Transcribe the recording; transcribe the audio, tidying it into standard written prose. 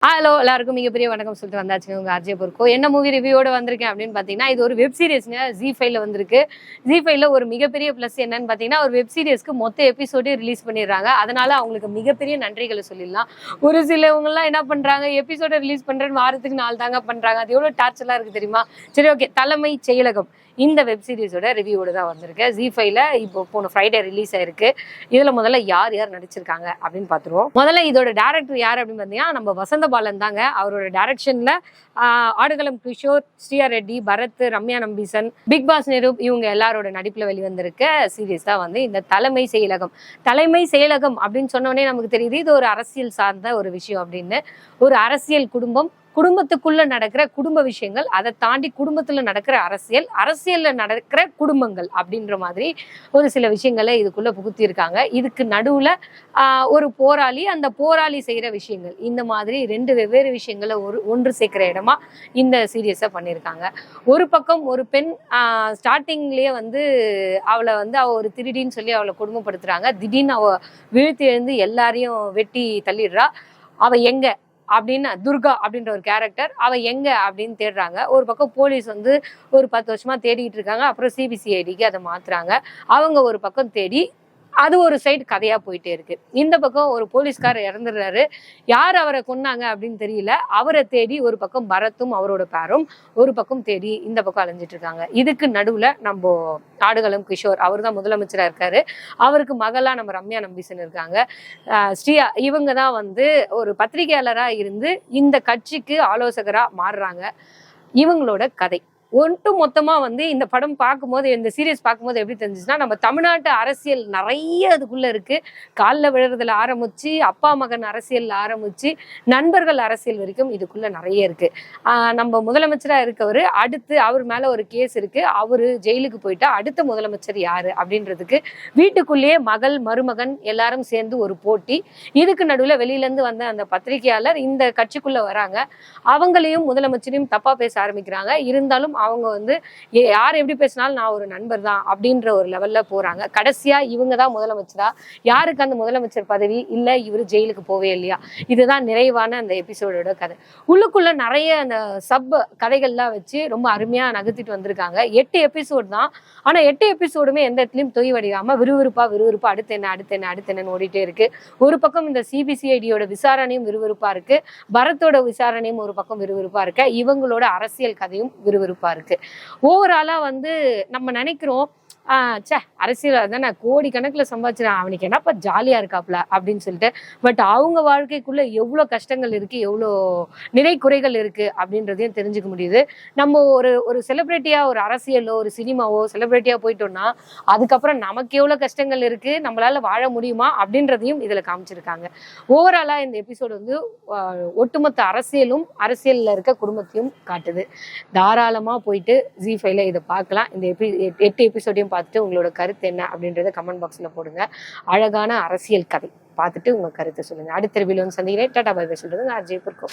Hello எல்லாருக்கும் மிகப்பெரிய வணக்கம் சொல்லிட்டு வந்தாச்சுங்க உங்க ஆர்ஜே பொருக்கோ. என்ன மூவி ரிவ்யூவோட வந்திருக்கேன் அப்படின்னு பாத்தீங்கன்னா, இது ஒரு வெப் சீரிஸ்ங்க. ஜி5ல வந்திருக்கு. ஜி5ல ஒரு மிகப்பெரிய பிளஸ் என்னன்னு பாத்தீங்கன்னா, ஒரு வெப் சீரிஸ்க்கு மொத்த எபிசோடே ரிலீஸ் பண்ணிடுறாங்க. அதனால அவங்களுக்கு மிகப்பெரிய நன்றிகளை சொல்லிடலாம். ஒரு சிலவங்க எல்லாம் என்ன பண்றாங்க, எபிசோட ரிலீஸ் பண்றேன்னு வாரத்துக்கு 4 தாங்க பண்றாங்க. அது எவ்வளவு டார்ச்சலா இருக்கு தெரியுமா? சரி, ஓகே. தலைமை செயலகம் இந்த வெப் சீரிஸோட ரிவ்யூவோட தான் வந்திருக்கேன். ஜி5ல இப்போ போன ஃப்ரைடே ரிலீஸ் ஆயிருக்கு. இதுல முதல்ல யார் யார் நடிச்சிருக்காங்க அப்படின்னு பாத்துருவோம். முதல்ல இதோட டேரக்டர் யார் அப்படின்னு பாத்தீங்கன்னா, நம்ம வசந்த பாலன் தாங்க. அவரோட டைரக்ஷன்ல ஆடுகளம் கிஷோர், ஸ்ரீயா ரெட்டி, பரத், ரம்யா நம்பீசன், பிக் பாஸ் நிரூப் இவங்க எல்லாரோட நடிப்புல வெளிவந்திருக்க சீரீஸ் தான் வந்து இந்த தலைமை செயலகம். தலைமை செயலகம் அப்படின்னு சொன்னோடனே நமக்கு தெரியுது இது ஒரு அரசியல் சார்ந்த ஒரு விஷயம் அப்படின்னு. ஒரு அரசியல் குடும்பம், குடும்பத்துக்குள்ள நடக்கிற குடும்ப விஷயங்கள், அதை தாண்டி குடும்பத்துல நடக்கிற அரசியல், அரசியல்ல நடக்கிற குடும்பங்கள் அப்படின்ற மாதிரி ஒரு சில விஷயங்களை இதுக்குள்ள புகுத்தி இருக்காங்க. இதுக்கு நடுவுல ஒரு போராளி, அந்த போராளி செய்யற விஷயங்கள், இந்த மாதிரி 2 வெவ்வேறு விஷயங்களை ஒன்று சேர்க்கிற இடமா இந்த சீரியஸை பண்ணியிருக்காங்க. ஒரு பக்கம் ஒரு பெண் ஸ்டார்டிங்லயே வந்து அவளை வந்து அவ ஒரு திருடின்னு சொல்லி அவளை கொடுமைப்படுத்துறாங்க. திடீர்னு அவ வீழ்த்தி எழுந்து எல்லாரையும் வெட்டி தள்ளிடுறா. அவ எங்க அப்படின்னு துர்கா அப்படின்ற ஒரு கேரக்டர், அவ எங்க அப்படின்னு தேடுறாங்க. ஒரு பக்கம் போலீஸ் வந்து ஒரு 10 வருஷமா தேடிட்டு இருக்காங்க. அப்புறம் சிபிசிஐடிக்கு அதை மாத்துறாங்க. அவங்க ஒரு பக்கம் தேடி அது ஒரு சைடு கதையா போயிட்டே இருக்கு. இந்த பக்கம் ஒரு போலீஸ்காரர் இறந்துடுறாரு. யார் அவரை கொன்னாங்க அப்படின்னு தெரியல. அவரை தேடி ஒரு பக்கம் பரத்தும் அவரோட பேரும் ஒரு பக்கம் தேடி இந்த பக்கம் அலைஞ்சிட்டு இருக்காங்க. இதுக்கு நடுவுல நம்ம ஆடுகளம் கிஷோர், அவர் தான் முதலமைச்சரா இருக்காரு. அவருக்கு மகளா நம்ம ரம்யா நம்பீசன் இருக்காங்க. ஸ்ரீயா இவங்க தான் வந்து ஒரு பத்திரிகையாளரா இருந்து இந்த கட்சிக்கு ஆலோசகரா மாறுறாங்க. இவங்களோட கதை ஒன்ட்டு மொத்தமா வந்து இந்த படம் பார்க்கும்போது, இந்த சீரியஸ் பார்க்கும்போது எப்படி தெரிஞ்சுச்சுன்னா, நம்ம தமிழ்நாட்டு அரசியல் நிறைய அதுக்குள்ள இருக்கு. காலில் விழுறதுல ஆரம்பிச்சு, அப்பா மகன் அரசியல் ஆரம்பிச்சு, நண்பர்கள் அரசியல் வரைக்கும் இதுக்குள்ள நிறைய இருக்கு. நம்ம முதலமைச்சரா இருக்கவர், அடுத்து அவர் மேல ஒரு கேஸ் இருக்கு. அவரு ஜெயிலுக்கு போயிட்டா அடுத்த முதலமைச்சர் யாரு அப்படின்றதுக்கு வீட்டுக்குள்ளேயே மகள் மருமகன் எல்லாரும் சேர்ந்து ஒரு போட்டி. இதுக்கு நடுவுல வெளியில இருந்து வந்த அந்த பத்திரிகையாளர் இந்த கட்சிக்குள்ள வராங்க. அவங்களையும் முதலமைச்சரையும் தப்பா பேச ஆரம்பிக்கிறாங்க. இருந்தாலும் அவங்க வந்து யார் எப்படி பேசினாலும் நான் ஒரு நண்பர் தான் அப்படின்ற ஒரு லெவல்ல போறாங்க. கடைசியா இவங்க தான் முதலமைச்சரா, யாருக்கு அந்த முதலமைச்சர் பதவி இல்ல, இவரு ஜெயிலுக்கு போவே இல்லையா, இதுதான் நிறைவான அந்த எபிசோடோட கதை. உள்ளுக்குள்ள நிறைய அந்த சப் கதைகள்லாம் வச்சு ரொம்ப அருமையா நகர்த்திட்டு வந்திருக்காங்க. 8 எபிசோட் தான். ஆனா 8 எபிசோடுமே எந்த இடத்துலயும் தொய்வடையாம விறுவிறுப்பா அடுத்து என்னன்னு ஓடிட்டே இருக்கு. ஒரு பக்கம் இந்த சிபிசிஐடியோட விசாரணையும் விறுவிறுப்பா இருக்கு. பரத்தோட விசாரணையும் ஒரு பக்கம் விறுவிறுப்பா இருக்கு. இவங்களோட அரசியல் கதையும் விறுவிறுப்பா இருக்கு. ஓவராலா வந்து நம்ம நினைக்கிறோம், அரசியல் தானே கோடி கணக்குல சம்பாதிச்சிடான், அவனுக்கு என்னப்பா ஜாலியா இருக்காப்ல அப்படின்னு சொல்லிட்டு. பட் அவங்க வாழ்க்கைக்குள்ள எவ்வளவு கஷ்டங்கள் இருக்கு, எவ்வளோ நிறை குறைகள் இருக்கு அப்படின்றதையும் தெரிஞ்சுக்க முடியுது. நம்ம ஒரு செலிபிரிட்டியா, ஒரு அரசியலோ ஒரு சினிமாவோ செலிபிரிட்டியா போயிட்டோம்னா அதுக்கப்புறம் நமக்கு எவ்வளவு கஷ்டங்கள் இருக்கு, நம்மளால வாழ முடியுமா அப்படின்றதையும் இதுல காமிச்சிருக்காங்க. ஓவராலா இந்த எபிசோடு வந்து ஒட்டுமொத்த அரசியலும் அரசியல்ல இருக்க குடும்பத்தையும் காட்டுது. தாராளமா போயிட்டு ஜி5ல இதை பார்க்கலாம். இந்த 8 எபிசோடையும் பார்த்துட்டு உங்களோட கருத்து என்ன அப்படின்றத கமெண்ட் பாக்ஸ்ல போடுங்க. அழகான அரசியல் கதை பார்த்துட்டு உங்க கருத்தை சொல்லுங்க. அடுத்த ரிவ்யூல வந்து சந்திக்கிறேன். டாடா பை பை சொல்றது ஆர்ஜே பொருக்கோ.